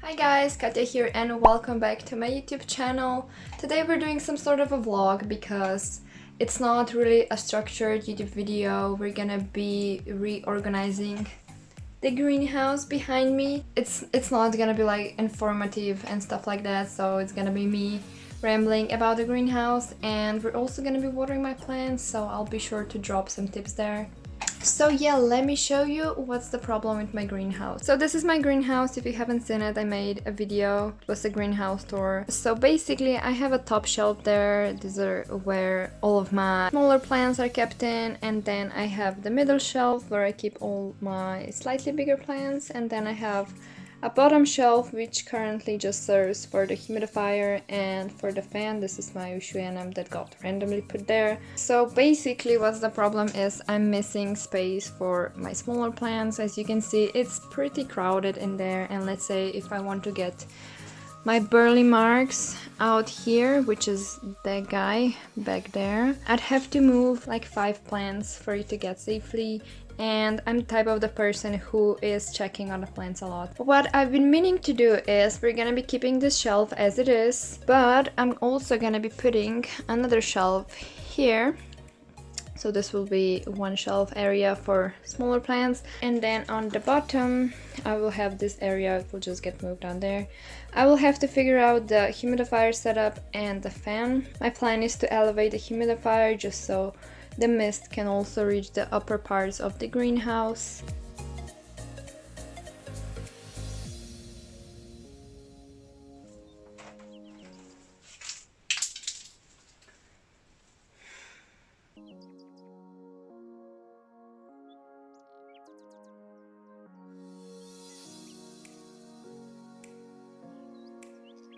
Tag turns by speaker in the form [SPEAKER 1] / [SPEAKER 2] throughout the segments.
[SPEAKER 1] Hi guys, Katya here and welcome back to my YouTube channel. Today we're doing some sort of a vlog because it's not really a structured YouTube video. We're gonna be reorganizing the greenhouse behind me. It's not gonna be like informative and stuff like that, so it's gonna be me rambling about the greenhouse, and we're also gonna be watering my plants, so I'll be sure to drop some tips there. So yeah, let me show you what's the problem with my greenhouse. So this is my greenhouse. If you haven't seen it, I made a video. It was a greenhouse tour. So basically I have a top shelf there. These are where all of my smaller plants are kept in, and then I have the middle shelf where I keep all my slightly bigger plants, and then I have a bottom shelf which currently just serves for the humidifier and for the fan. This is my Ushuayanam that got randomly put there. So basically what's the problem is I'm missing space for my smaller plants. As you can see, it's pretty crowded in there, and let's say if I want to get my burley marks out here, which is that guy back there, I'd have to move like 5 plants for it to get safely, and I'm the type of the person who is checking on the plants a lot. What I've been meaning to do is we're gonna be keeping this shelf as it is, but I'm also gonna be putting another shelf here. So this will be one shelf area for smaller plants, and then on the bottom I will have this area. It will just get moved down there. I will have to figure out the humidifier setup and the fan. My plan is to elevate the humidifier just so the mist can also reach the upper parts of the greenhouse.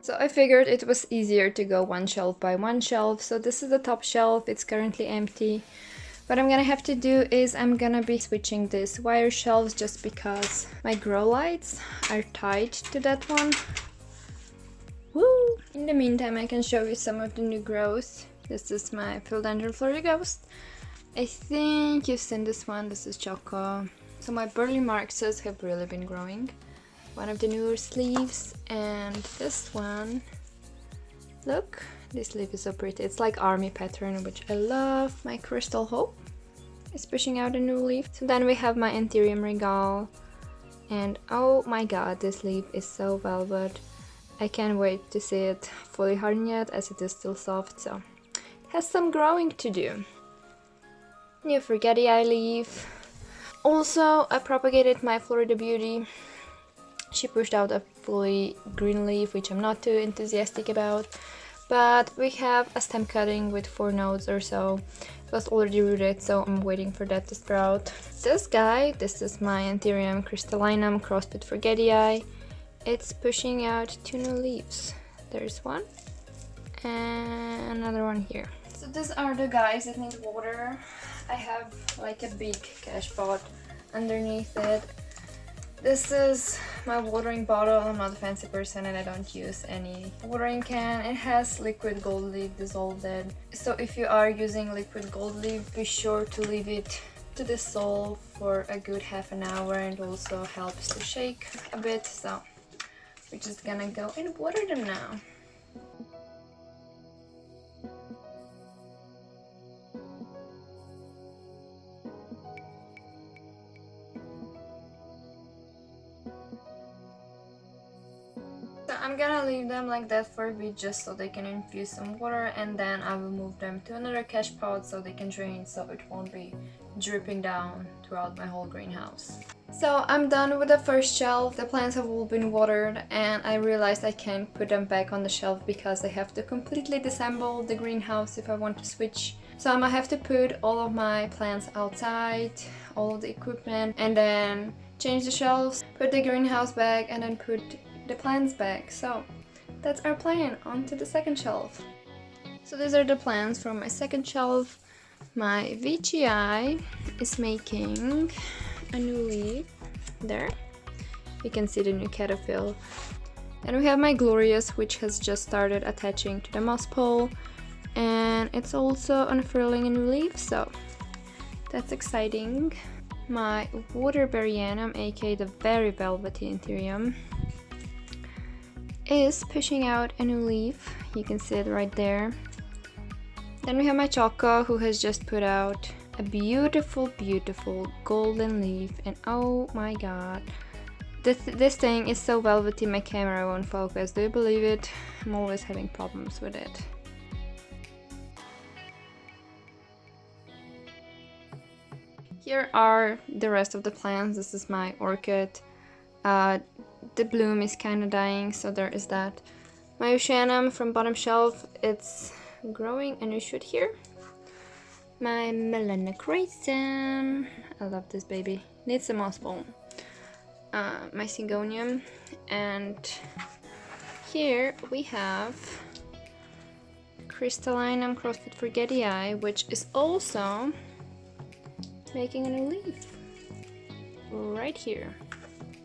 [SPEAKER 1] So I figured it was easier to go one shelf by one shelf. So this is the top shelf, it's currently empty. What I'm gonna have to do is I'm gonna be switching these wire shelves just because my grow lights are tied to that one. Woo! In the meantime, I can show you some of the new growth. This is my Philodendron Florighost. I think you've seen this one. This is Choco. So my burley marxes have really been growing. One of the newer sleeves, and this one, look, this leaf is so pretty. It's like army pattern, which I love. My Crystal Hope is pushing out a new leaf. So then we have my Anthurium Regal, and oh my god, this leaf is so velvet. I can't wait to see it fully harden yet, as it is still soft, so it has some growing to do. New Forgetii leaf. Also, I propagated my Florida Beauty. She pushed out a fully green leaf, which I'm not too enthusiastic about, but we have a stem cutting with 4 nodes or so. It was already rooted, so I'm waiting for that to sprout. This guy, this is my Anthurium crystallinum crossed with Forgetii. It's pushing out 2 new leaves. There's one and another one here. So these are the guys that need water. I have like a big cash pot underneath it. This is my watering bottle. I'm not a fancy person and I don't use any watering can. It has liquid gold leaf dissolved in. So if you are using liquid gold leaf, be sure to leave it to dissolve for a good half an hour, and also helps to shake a bit. So we're just gonna go and water them now. So I'm gonna leave them like that for a bit just so they can infuse some water, and then I will move them to another cash pot so they can drain, so it won't be dripping down throughout my whole greenhouse. So I'm done with the first shelf. The plants have all been watered, and I realized I can't put them back on the shelf because I have to completely disassemble the greenhouse if I want to switch. So I'm gonna have to put all of my plants outside, all of the equipment, and then change the shelves, put the greenhouse back, and then put the plants back. So that's our plan. On to the second shelf. So these are the plants from my second shelf. My VGI is making a new leaf there. You can see the new caterpillar. And we have my Glorious, which has just started attaching to the moss pole, and it's also unfurling a new leaf, so that's exciting. My Waterberryanum, aka the very velvety Anthurium, is pushing out a new leaf. You can see it right there. Then we have my Choco, who has just put out a beautiful, beautiful golden leaf. And oh my god, this thing is so velvety my camera won't focus. Do you believe it? I'm always having problems with it. Here are the rest of the plants. This is my orchid. The bloom is kind of dying, so there is that. My Oceanum from bottom shelf, it's growing a new shoot here. My Melanochrysum, I love this baby, needs a moss ball. My Syngonium, and here we have Crystallinum crossed with Forgetii, which is also making a new leaf right here.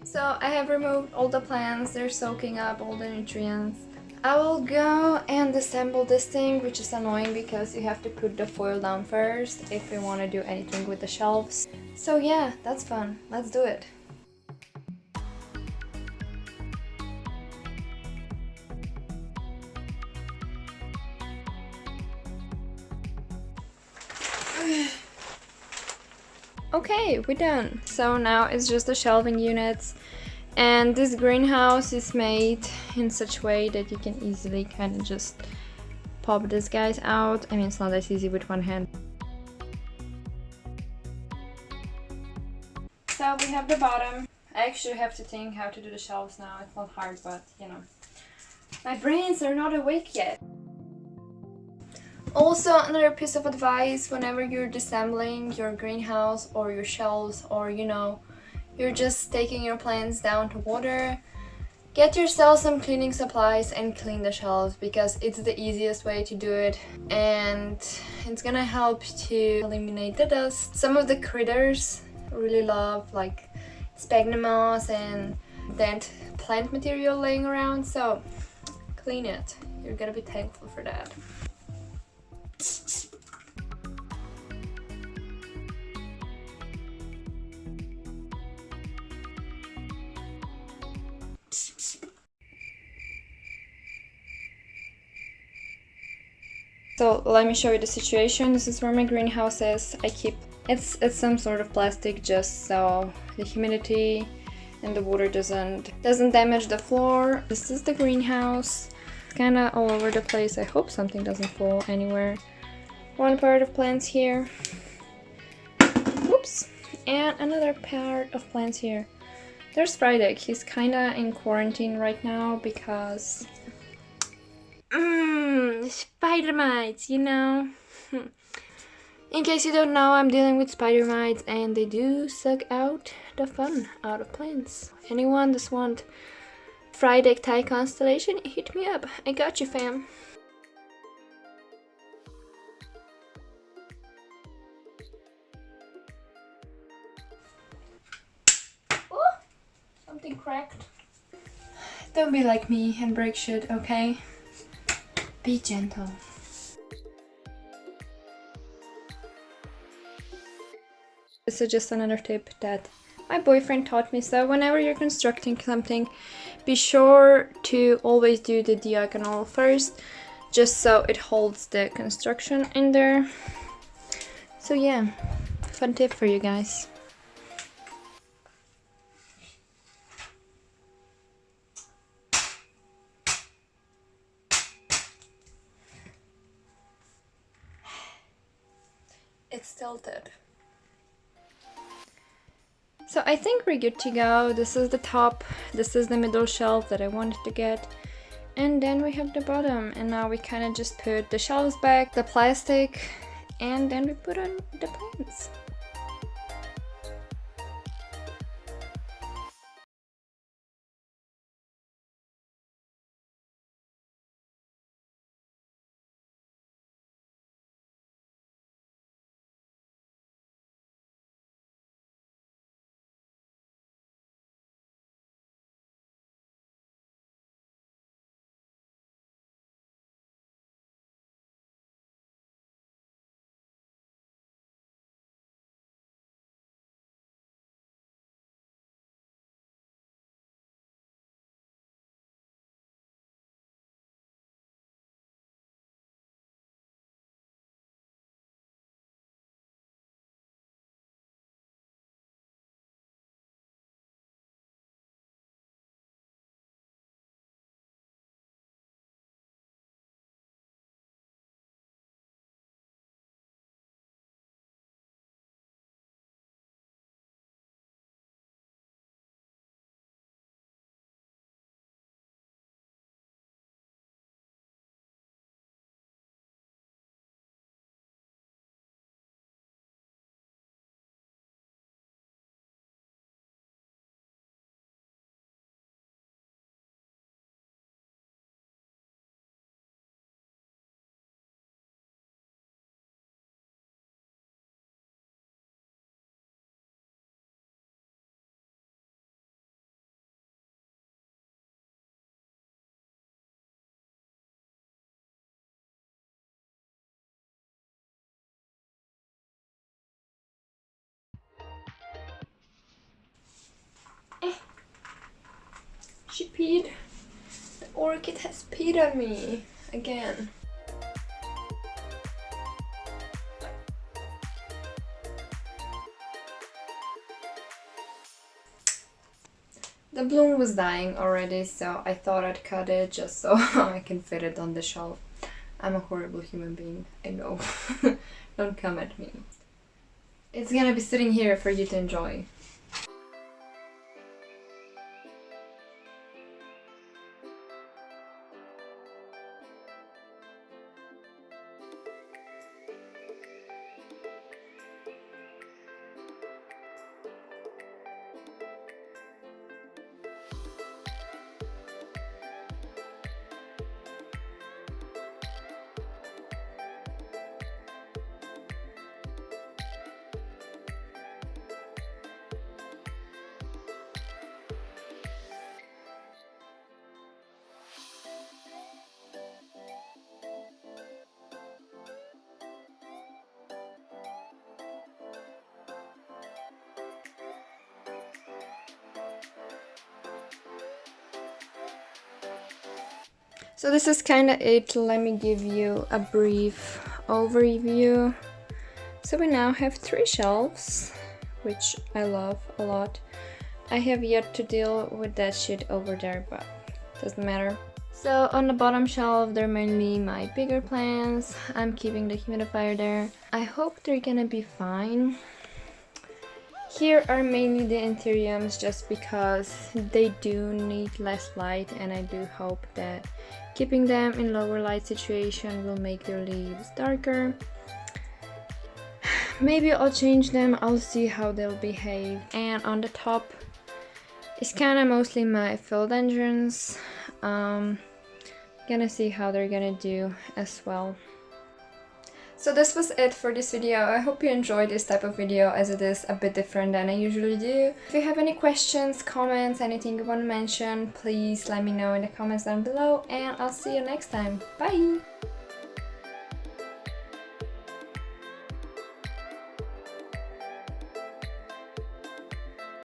[SPEAKER 1] So I have removed all the plants, they're soaking up all the nutrients. I will go and disassemble this thing, which is annoying because you have to put the foil down first if you want to do anything with the shelves. So yeah, that's fun. Let's do it. Okay, we're done. So now it's just the shelving units. And this greenhouse is made in such a way that you can easily kind of just pop these guys out. I mean, it's not as easy with one hand. So we have the bottom. I actually have to think how to do the shelves now. It's not hard, but you know, my brains are not awake yet. Also, another piece of advice, whenever you're disassembling your greenhouse or your shelves, or you know, you're just taking your plants down to water, get yourself some cleaning supplies and clean the shelves, because it's the easiest way to do it and it's gonna help to eliminate the dust. Some of the critters really love like sphagnum moss and dead plant material laying around, so clean it. You're gonna be thankful for that. So let me show you the situation. This is where my greenhouse is. I keep it's some sort of plastic just so the humidity and the water doesn't damage the floor. This is the greenhouse. It's kind of all over the place. I hope something doesn't fall anywhere. One part of plants here. Oops. And another part of plants here. There's Friday. He's kind of in quarantine right now because spider mites, you know. In case you don't know, I'm dealing with spider mites and they do suck out the fun out of plants. Anyone just want Friday Thai constellation, hit me up. I got you, fam. Oh, something cracked. Don't be like me and break shit, okay? Be gentle. This is just another tip that my boyfriend taught me. So whenever you're constructing something, be sure to always do the diagonal first, just so it holds the construction in there. So yeah, fun tip for you guys. It's tilted. So I think we're good to go. This is the top, this is the middle shelf that I wanted to get. And then we have the bottom, and now we kind of just put the shelves back, the plastic, and then we put on the plants. She peed. The orchid has peed on me again. The bloom was dying already, so I thought I'd cut it just so I can fit it on the shelf. I'm a horrible human being, I know. Don't come at me. It's gonna be sitting here for you to enjoy. So this is kind of it. Let me give you a brief overview. So we now have 3 shelves, which I love a lot. I have yet to deal with that shit over there, but doesn't matter. So on the bottom shelf, they're mainly my bigger plants. I'm keeping the humidifier there. I hope they're gonna be fine. Here are mainly the anthuriums just because they do need less light, and I do hope that keeping them in lower light situation will make their leaves darker. Maybe I'll change them, I'll see how they'll behave. And on the top is kind of mostly my philodendrons. Gonna see how they're gonna do as well. So this was it for this video. I hope you enjoyed this type of video, as it is a bit different than I usually do. If you have any questions, comments, anything you want to mention, please let me know in the comments down below, and I'll see you next time. Bye!